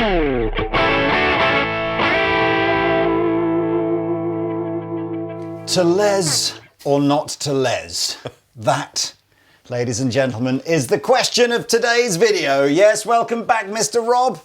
To les or not to les? That, ladies and gentlemen, is the question of today's video. Yes, welcome back, Mr. Rob.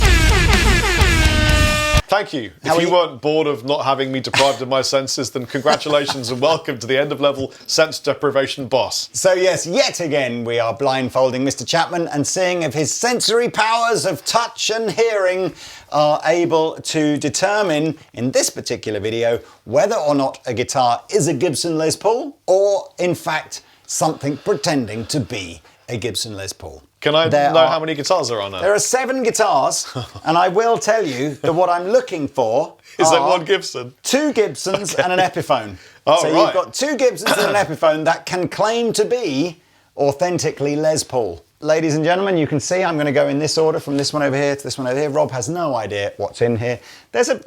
Thank you. If you weren't bored of not having me deprived of my senses, then congratulations and welcome to the end-of-level sense deprivation boss. So yes, yet again we are blindfolding Mr. Chapman and seeing if his sensory powers of touch and hearing are able to determine, in this particular video, whether or not a guitar is a Gibson Les Paul or, in fact, something pretending to be a Gibson Les Paul. Can I know how many guitars there are now? There are 7 guitars, and I will tell you that what I'm looking for is that one Gibson? 2 Gibsons and an Epiphone. Oh, so right. You've got 2 Gibsons and an Epiphone that can claim to be authentically Les Paul. Ladies and gentlemen, you can see I'm going to go in this order from this one over here to this one over here. Rob has no idea what's in here.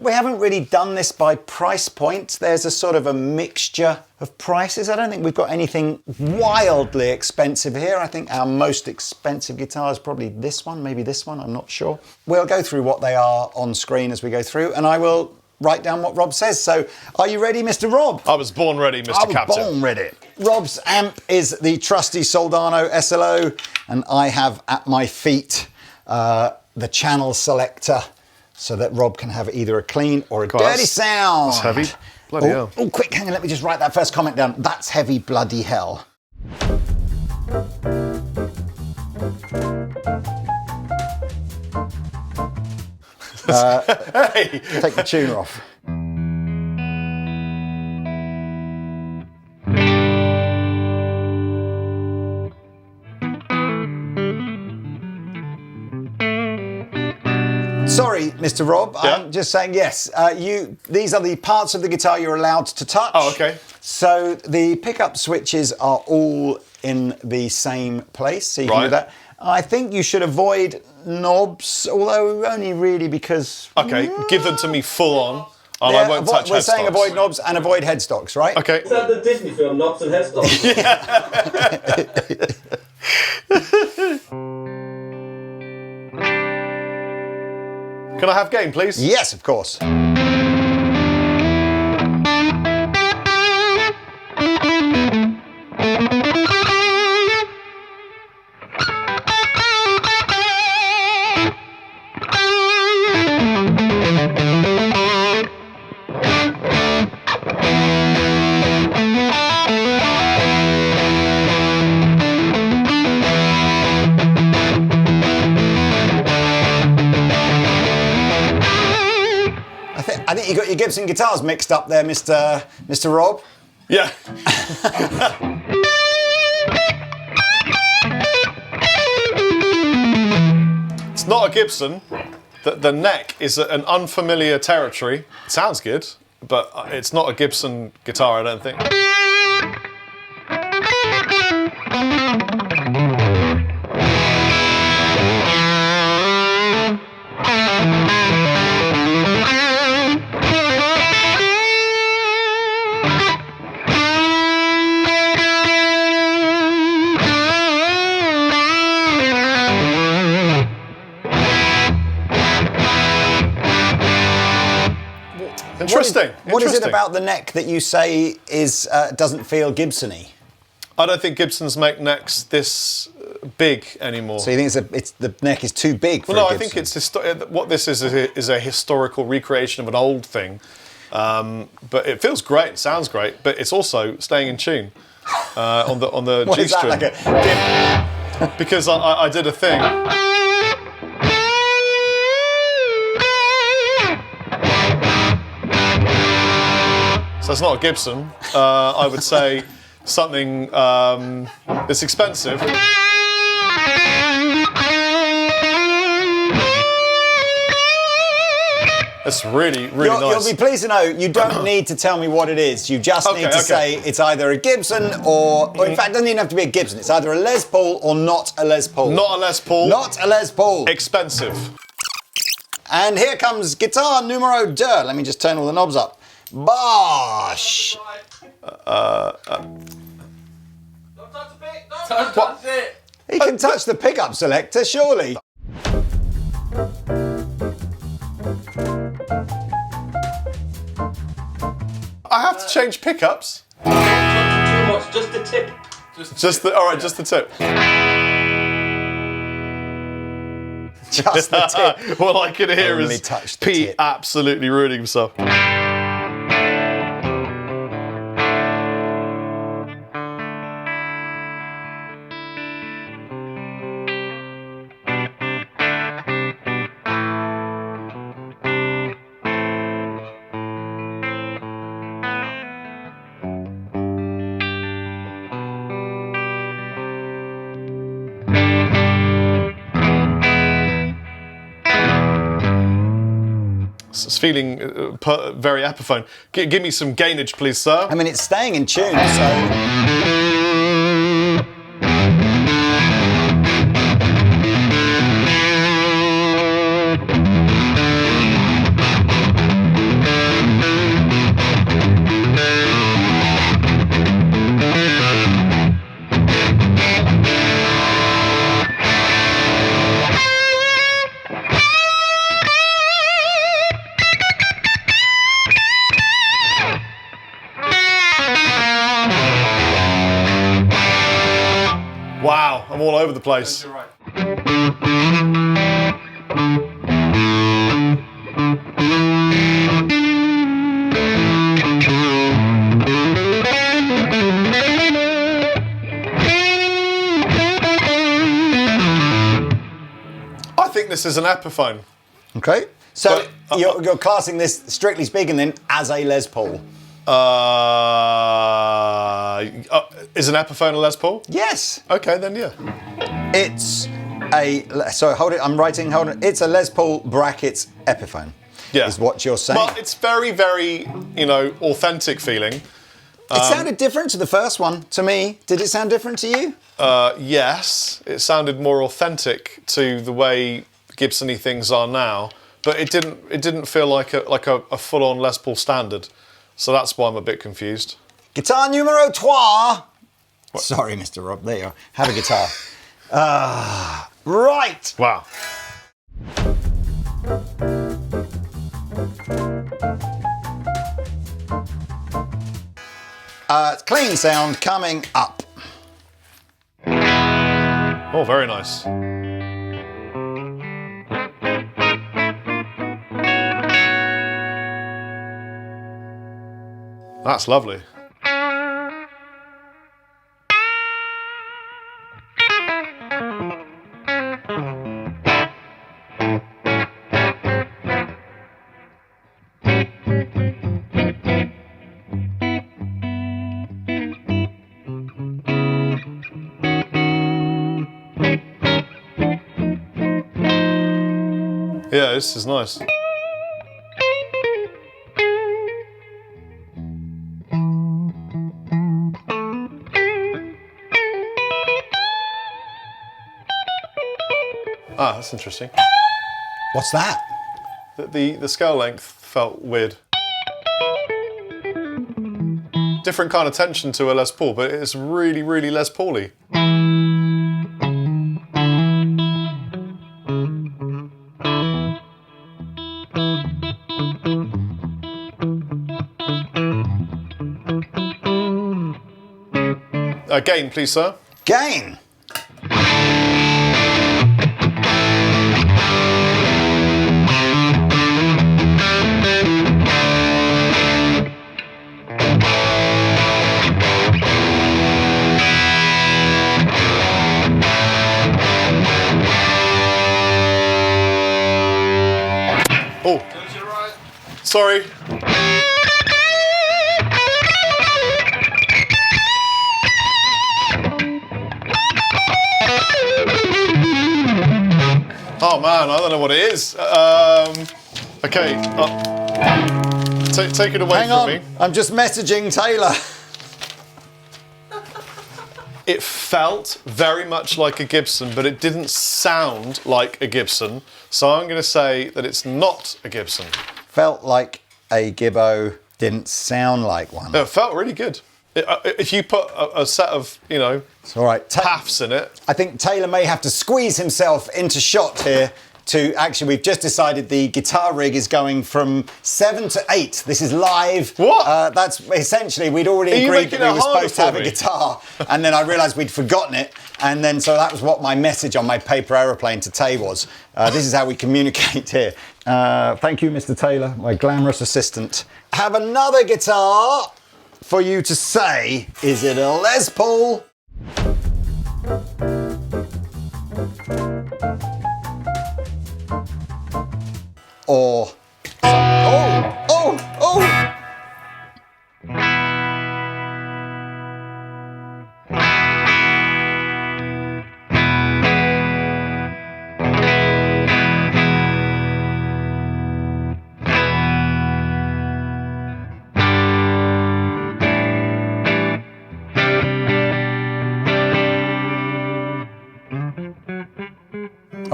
We haven't really done this by price point. There's a sort of a mixture of prices. I don't think we've got anything wildly expensive here. I think our most expensive guitar is probably this one, maybe this one, I'm not sure. We'll go through what they are on screen as we go through, and I will write down what Rob says. So, are you ready, Mr. Rob? I was born ready, Mr. Captain. I was born ready. Rob's amp is the trusty Soldano SLO, and I have at my feet the channel selector so that Rob can have either a clean or a dirty sound. That's heavy. Bloody hell. Oh, quick, hang on, let me just write that first comment down. That's heavy bloody hell. Hey! Take the tuner off. Sorry, Mr. Rob, Yeah? I'm just saying, yes, these are the parts of the guitar you're allowed to touch. Oh, okay. So the pickup switches are all in the same place, so you can do that. I think you should avoid knobs, although only really because... Okay, give them to me full on, and I won't touch We're headstocks. saying avoid knobs and avoid headstocks, right? Okay. Is that the Disney film, Knobs and Headstocks? Can I have game, please? Yes, of course. I think you got your Gibson guitars mixed up there, Mr. Rob. Yeah. It's not a Gibson. The neck is an unfamiliar territory. It sounds good, but it's not a Gibson guitar, I don't think. Interesting. What is it about the neck that you say doesn't feel Gibson-y? I don't think Gibsons make necks this big anymore. So you think the neck is too big for a Gibson? I think it's what this is a historical recreation of an old thing. But it feels great, it sounds great, but it's also staying in tune on the What G is that, string. like Because I did a thing. So it's not a Gibson. I would say something that's expensive. That's really nice. You'll be pleased to know you don't need to tell me what it is. You just need to say it's either a Gibson or in fact, it doesn't even have to be a Gibson. It's either a Les Paul or not a Les Paul. Not a Les Paul. Not a Les Paul. Expensive. And here comes guitar numero 2. Let me just turn all the knobs up. Bosh. Don't touch it! He can touch the pickup selector, surely. change pickups? Too much, just the tip. Just the tip. Just the tip. All I can hear Only is touch the Pete tip. absolutely ruining himself. It's feeling very Epiphone. Give me some gainage, please, sir. I mean, it's staying in tune, so... Wow, I'm all over the place. You're right. I think this is an Epiphone. Okay. So But, you're classing this, strictly speaking, then, as a Les Paul? Is an Epiphone a Les Paul? Yes. Okay, then yeah. It's a... So hold it, I'm writing, hold it. It's a Les Paul brackets Epiphone. Yeah. Is what you're saying. But it's very, very, authentic feeling. It sounded different to the first one, to me. Did it sound different to you? Yes, it sounded more authentic to the way Gibson-y things are now, but it didn't feel like a full-on Les Paul standard. So that's why I'm a bit confused. Guitar numero trois. Sorry, Mr. Rob. There you are. Have a guitar. Right. Wow. Clean sound coming up. Oh, very nice. That's lovely. Yeah, this is nice. Ah, that's interesting. What's that? The scale length felt weird. Different kind of tension to a Les Paul, but it's really, really Les Paul-y. Gain, please, sir. Gain. Oh, sorry. Oh man, I don't know what it is. Okay, take it away Hang from on. me. I'm just messaging Taylor. It felt very much like a Gibson, but it didn't sound like a Gibson. So I'm going to say that it's not a Gibson. Felt like a Gibbo, didn't sound like one. It felt really good. If you put a set of, It's all right. paths in it. I think Taylor may have to squeeze himself into shot here to, actually, we've just decided the guitar rig is going from 7 to 8. This is live. What? That's essentially, we'd already agreed that we were supposed to have a guitar, and then I realised we'd forgotten it, and then so that was what my message on my paper aeroplane to Tay was. This is how we communicate here. Thank you, Mr. Taylor, my glamorous assistant. Have another guitar for you to say, is it a Les Paul? Or... Oh!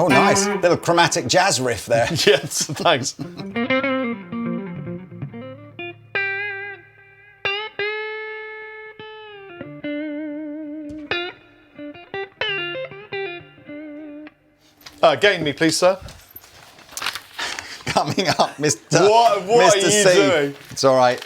Oh, nice. Little chromatic jazz riff there. Yes, thanks. Gain me, please, sir. Coming up, Mr. What Mr. are you C. doing? It's all right.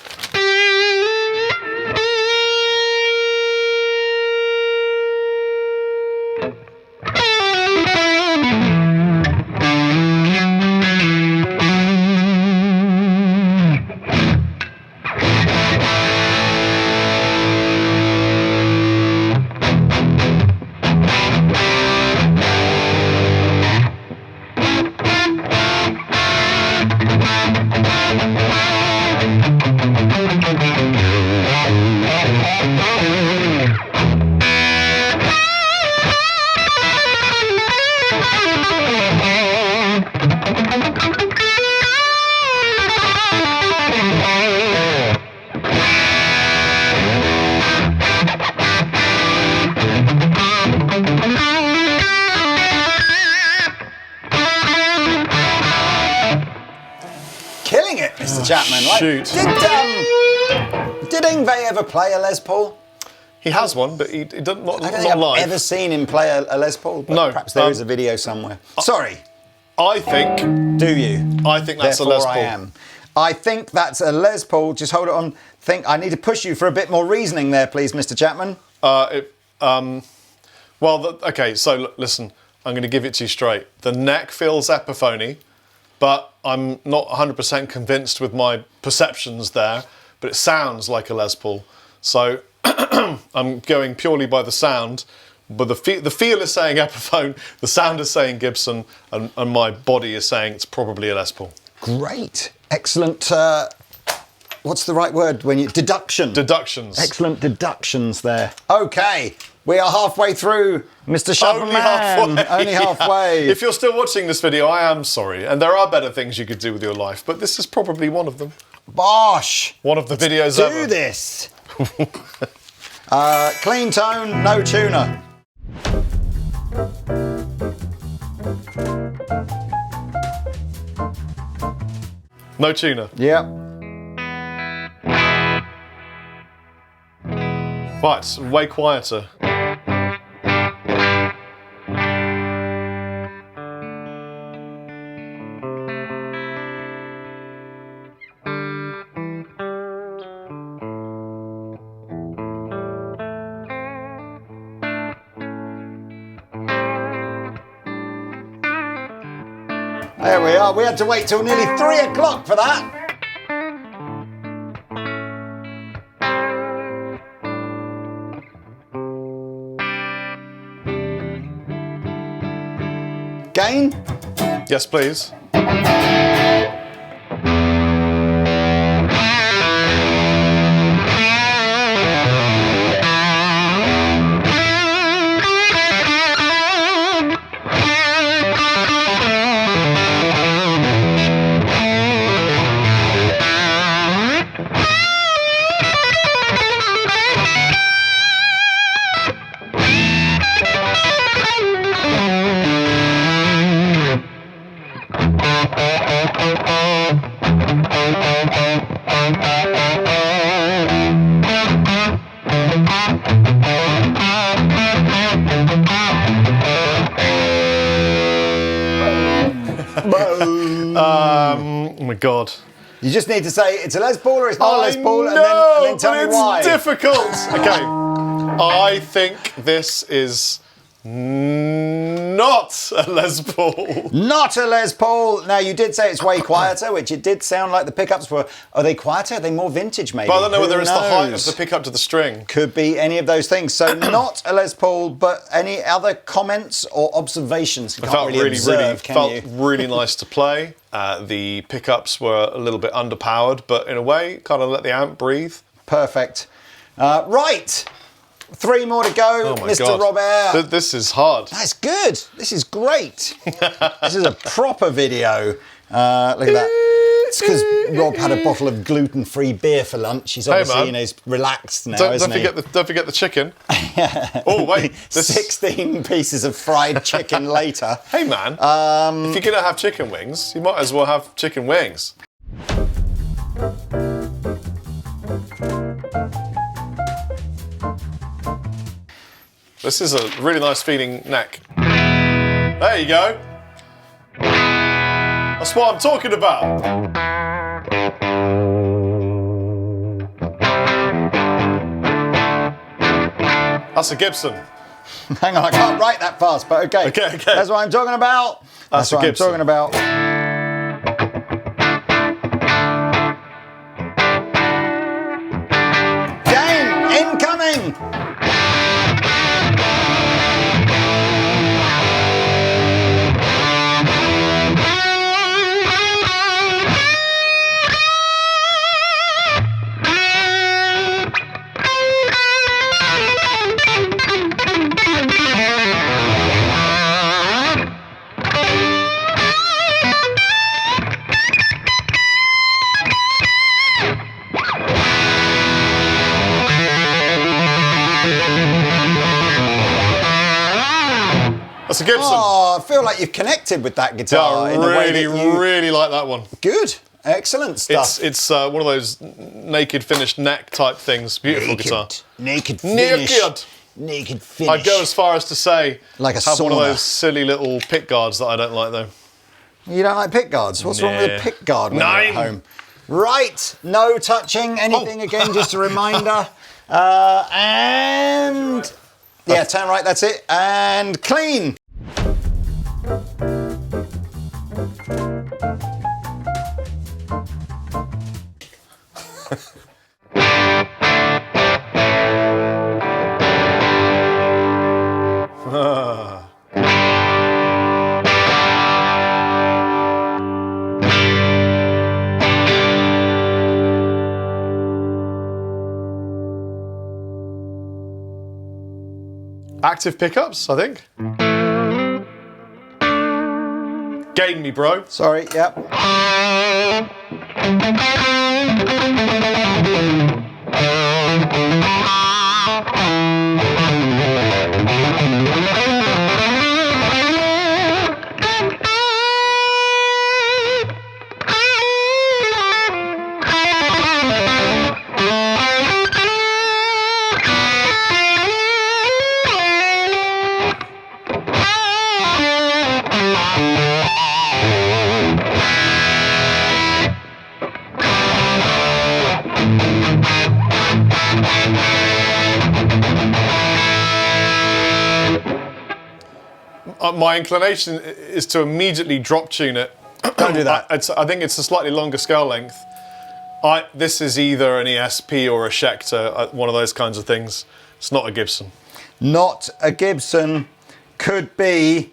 Killing it, Mr. Chapman. Like, shoot. Did Yngwie ever play a Les Paul? He has one, but he doesn't, not I don't think I've live. ever seen him play a Les Paul. But No, perhaps there is a video somewhere. Sorry. I think Do you? that's a Therefore Les Paul. I am. I think that's a Les Paul. Just hold it on. I need to push you for a bit more reasoning there, please, Mr. Chapman. Okay, so listen, I'm going to give it to you straight. The neck feels Epiphony, but I'm not 100% convinced with my perceptions there, but it sounds like a Les Paul. So I'm going purely by the sound, but the feel is saying Epiphone, the sound is saying Gibson, and my body is saying it's probably a Les Paul. Great. Excellent. What's the right word when you... Deduction. Deductions. Excellent deductions there. Okay. We are halfway through, Mr. Chapman. Only halfway. Only halfway. If you're still watching this video, I am sorry. And there are better things you could do with your life, but this is probably one of them. Bosh. One of the videos Do ever. this. Clean tone, no tuner. No tuner. Yep. Right, way quieter. There we are. We had to wait till nearly 3 o'clock for that. Gain? Yes, please. Oh my God. You just need to say it's a Les Paul or it's not a Les Paul, and then tell me it's why. difficult. Okay, I think this is not a Les Paul. Not a Les Paul. Now, you did say it's way quieter, which it did sound like the pickups were. Are they quieter? Are they more vintage, maybe? But I don't know whether it's the height of knows? the pickup to the string. Could be any of those things. So not a Les Paul, but any other comments or observations? You It can't felt really observe, can you? really nice to play. The pickups were a little bit underpowered, but in a way, kind of let the amp breathe. Perfect. Right. 3 more to go, Oh my Mr. God. Robert. This is hard. That's good. This is great. This is a proper video. Look at that. It's because Rob had a bottle of gluten-free beer for lunch. He's obviously, man. he's relaxed now, Don't isn't he? forget the chicken. Oh wait, 16 pieces of fried chicken later. Hey man, if you're gonna have chicken wings, you might as well have chicken wings. This is a really nice feeling neck. There you go. That's what I'm talking about. That's a Gibson. Hang on, I can't write that fast, but okay. Okay. That's what I'm talking about. That's a what I'm Gibson. talking about. Game incoming. That's a Gibson. Oh, I feel like you've connected with that guitar I in a way that you... really like that one. Good. Excellent stuff. It's one of those naked finished neck type things. Beautiful guitar. Naked finish. Naked. Naked finish. I'd go as far as to say Like a have one of sauna. those silly little pick guards that I don't like though. You don't like pick guards? What's wrong with a Nah. pick guard when you're at Nine. home? Right, no touching anything again, just a reminder. And yeah, turn right, that's it. And clean. Active pickups, I think. Gain me, bro. Sorry, yep. My inclination is to immediately drop tune it. Don't do that. I think it's a slightly longer scale length. This is either an ESP or a Schecter, one of those kinds of things. It's not a Gibson. Not a Gibson. Could be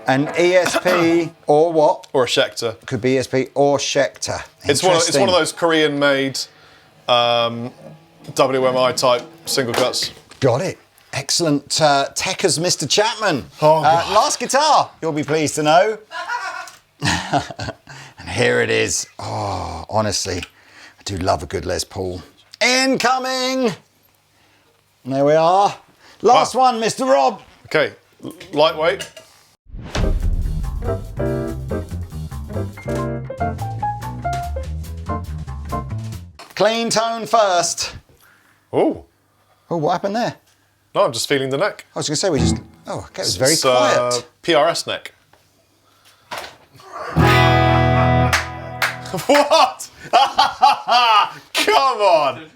an ESP or what? Or a Schecter. Could be ESP or Schecter. It's one of Interesting. those Korean-made WMI type single cuts. Got it. Excellent tech as Mr. Chapman. Oh, God. Last guitar, you'll be pleased to know. And here it is. Oh, honestly, I do love a good Les Paul. Incoming! And there we are. Last one, Mr. Rob. Okay, lightweight. Clean tone first. Oh, Oh, what happened there? no, I'm just feeling the neck. I was going to say we just... Oh, okay, it was very It's, quiet. PRS neck. What? Come on!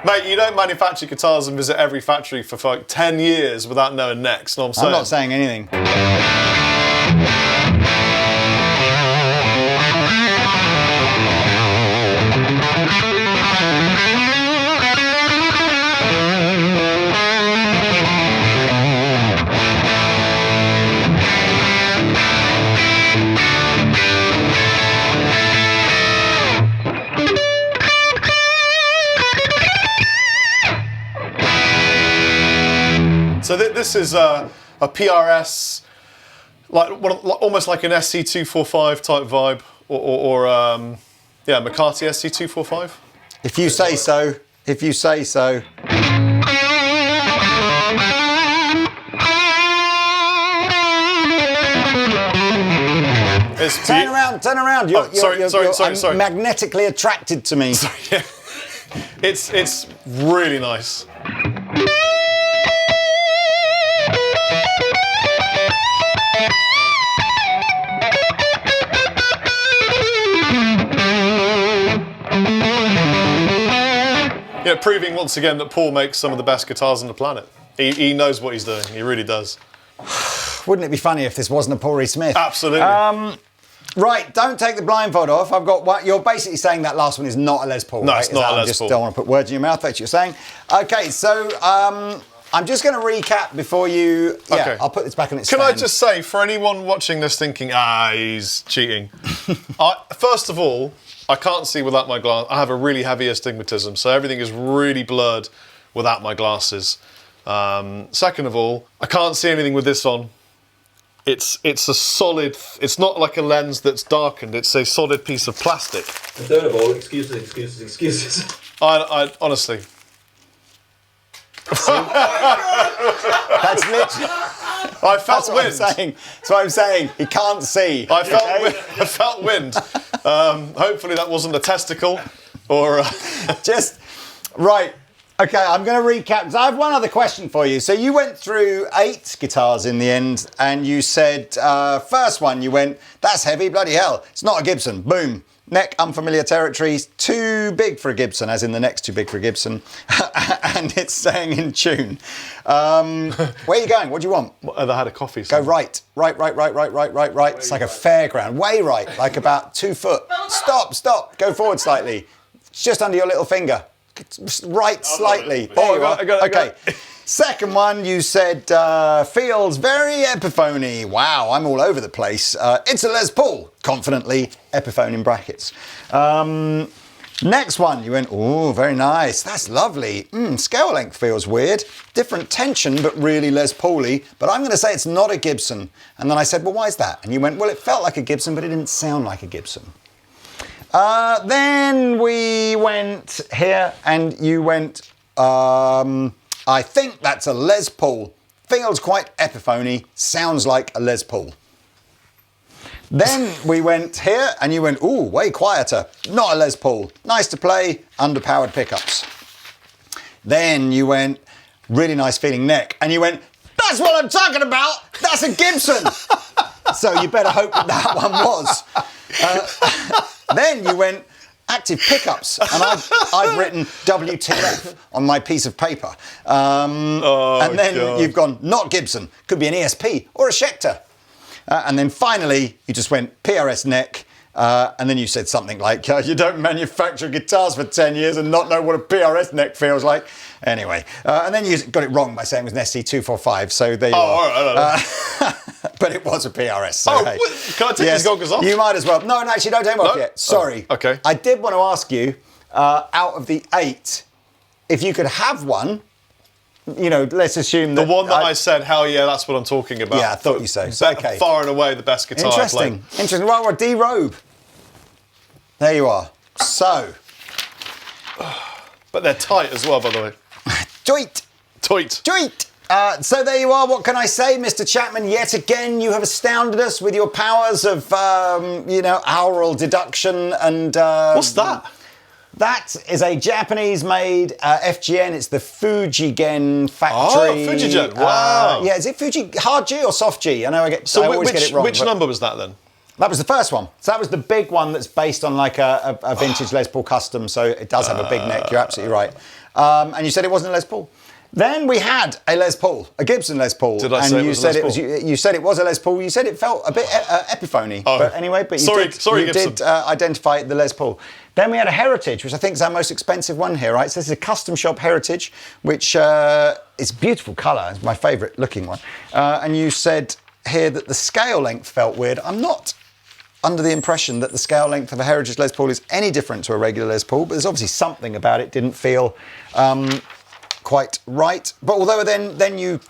Mate, you don't manufacture guitars and visit every factory for like 10 years without knowing next. Know what I'm saying? I'm not saying anything. So this is a PRS, almost like an SC245 type vibe, or McCarthy SC245. If you say so. If you say so. Turn around, turn around. You're magnetically attracted to me. Sorry, yeah. It's really nice. Yeah, proving once again that Paul makes some of the best guitars on the planet. He knows what he's doing. He really does. Wouldn't it be funny if this wasn't a Paul Reed Smith? Absolutely. Right, don't take the blindfold off. I've got what you're basically saying that last one is not a Les Paul. No, right? it's not a Les Paul. Don't want to put words in your mouth. That's what you're saying. Okay, so I'm just going to recap before you. Yeah, okay. I'll put this back on its Can stand. I just say, for anyone watching this thinking, he's cheating. First of all, I can't see without my glass. I have a really heavy astigmatism, so everything is really blurred without my glasses. Second of all, I can't see anything with this on. It's a solid. It's not like a lens that's darkened. It's a solid piece of plastic. And third of all, excuses. I honestly. That's literally. I felt That's what wind. I'm saying. That's what I'm saying. He can't see. I felt wind. Hopefully that wasn't a testicle or. Just right. Okay, I'm going to recap because I have one other question for you. So you went through 8 guitars in the end, and you said first one you went, that's heavy, bloody hell. It's not a Gibson. Boom. Neck, unfamiliar territories, too big for a Gibson, as in the neck's too big for a Gibson, and it's staying in tune. Where are you going? What do you want? I had a coffee. Go right. Right. It's like a fairground. Way right, like about 2 foot. Stop. Go forward slightly. It's just under your little finger. Right slightly. There you are. I got it. Second one, you said feels very Epiphone. Wow, I'm all over the place. It's a Les Paul. Confidently, Epiphone in brackets. Next one, you went, oh, very nice. That's lovely. Scale length feels weird. Different tension, but really Les Paul-y. But I'm going to say it's not a Gibson. And then I said, well, why is that? And you went, well, it felt like a Gibson, but it didn't sound like a Gibson. Then we went here, and you went, I think that's a Les Paul. Feels quite Epiphone-y, sounds like a Les Paul. Then we went here, and you went, ooh, way quieter. Not a Les Paul. Nice to play, underpowered pickups. Then you went, really nice feeling neck, and you went, that's what I'm talking about. That's a Gibson. So you better hope that one was. Then you went active pickups, and I've written WTF on my piece of paper. And then you've gone, not Gibson, could be an ESP or a Schecter. And then finally, you just went PRS neck, and then you said something like, you don't manufacture guitars for 10 years and not know what a PRS neck feels like. Anyway, and then you got it wrong by saying it was an SC245, so there you are. All right. But it was a PRS. So hey. Can I take these goggles off? You might as well. No, actually, don't take them off yet. Sorry. Oh, okay. I did want to ask you, out of the 8, if you could have one, you know, let's assume that... The one that I said, hell yeah, that's what I'm talking about. Yeah, I thought you so. Okay. Far and away the best guitar I play. Interesting. Well, D-Robe. There you are. So. But they're tight as well, by the way. Tweet. So there you are. What can I say, Mr. Chapman? Yet again, you have astounded us with your powers of, aural deduction and... What's that? That is a Japanese-made FGN. It's the Fujigen factory. Oh, Fujigen. Wow. Yeah, is it Fuji hard G or soft G? I know I always get it wrong. Which number was that then? That was the first one. So that was the big one that's based on like a vintage Les Paul custom. So it does have a big neck. You're absolutely right. And you said it wasn't a Les Paul. Then we had a Les Paul, a Gibson Les Paul. Did I say it was a Les Paul? You said it was a Les Paul. You said it felt a bit Epiphony. Oh. But anyway, but Sorry, you Gibson. did identify the Les Paul. Then we had a Heritage, which I think is our most expensive one here, right? So this is a custom shop Heritage, which is beautiful colour. It's my favourite looking one. And you said here that the scale length felt weird. I'm not under the impression that the scale length of a Heritage Les Paul is any different to a regular Les Paul, but there's obviously something about it didn't feel quite right. But although then you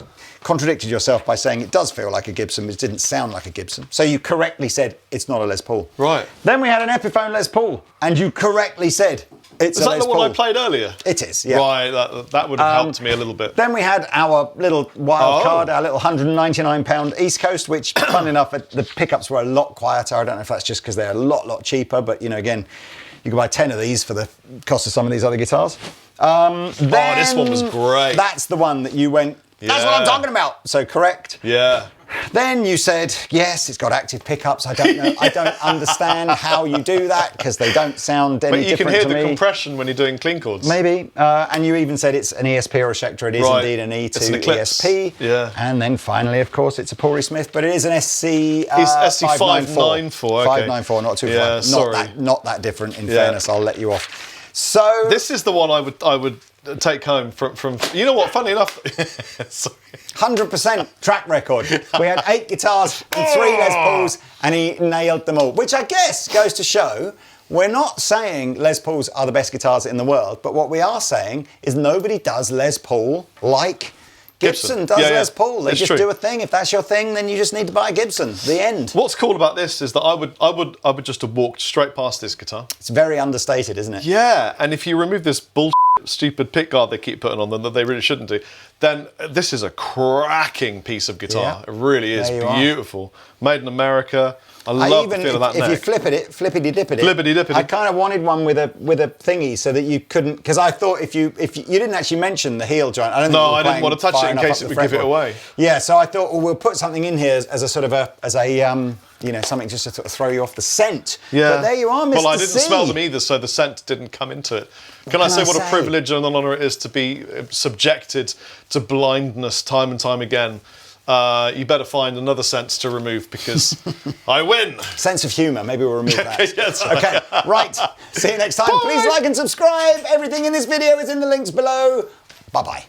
contradicted yourself by saying it does feel like a Gibson, but it didn't sound like a Gibson. So you correctly said it's not a Les Paul. Right. Then we had an Epiphone Les Paul, and you correctly said it's a Les Paul. Is that the one I played earlier? It is, yeah. Right, that would have helped me a little bit. Then we had our little wild card, our little £199 EastCoast, which, fun enough, the pickups were a lot quieter. I don't know if that's just because they're a lot cheaper, but, you know, again, you can buy 10 of these for the cost of some of these other guitars. This one was great. That's the one that you went, that's what I'm talking about. So correct. Yeah. Then you said, yes, it's got active pickups. I don't know. Yeah. I don't understand how you do that because they don't sound any different to me. But you can hear the compression when you're doing clean chords. Maybe. And you even said it's an ESP or a Schecter. It is indeed an E2 it's an Eclipse. ESP. Yeah. And then finally, of course, it's a Paul Reed Smith, but it is an SC It's SC 594. Okay. 594, not 25. Yeah, sorry. Not that different, in fairness. I'll let you off. So this is the one I would take home from you know what, funny enough. Sorry. 100% track record. We had 8 guitars and 3 Les Pauls, and he nailed them all. Which I guess goes to show we're not saying Les Pauls are the best guitars in the world, but what we are saying is nobody does Les Paul like Gibson does Les Paul. They just do a thing. If that's your thing, then you just need to buy a Gibson. The end. What's cool about this is that I would just have walked straight past this guitar. It's very understated, isn't it? Yeah, and if you remove this stupid pick guard they keep putting on them that they really shouldn't do, then this is a cracking piece of guitar. Yeah. It really is beautiful. Made in America. I love the feel of that neck. If you flippity-dippity, I kind of wanted one with a thingy so that you couldn't, because I thought if you didn't actually mention the heel joint. I didn't want to touch it in case it would give it away. Yeah, so I thought, well, we'll put something in here as a sort of something just to sort of throw you off the scent. Yeah. But there you are, Mr. Well, I didn't C. smell them either, so the scent didn't come into it. Can I say what a privilege and an honour it is to be subjected to blindness time and time again? You better find another sense to remove because I win. Sense of humour. Maybe we'll remove that. Yes. Okay, right. See you next time. Bye. Please like and subscribe. Everything in this video is in the links below. Bye-bye.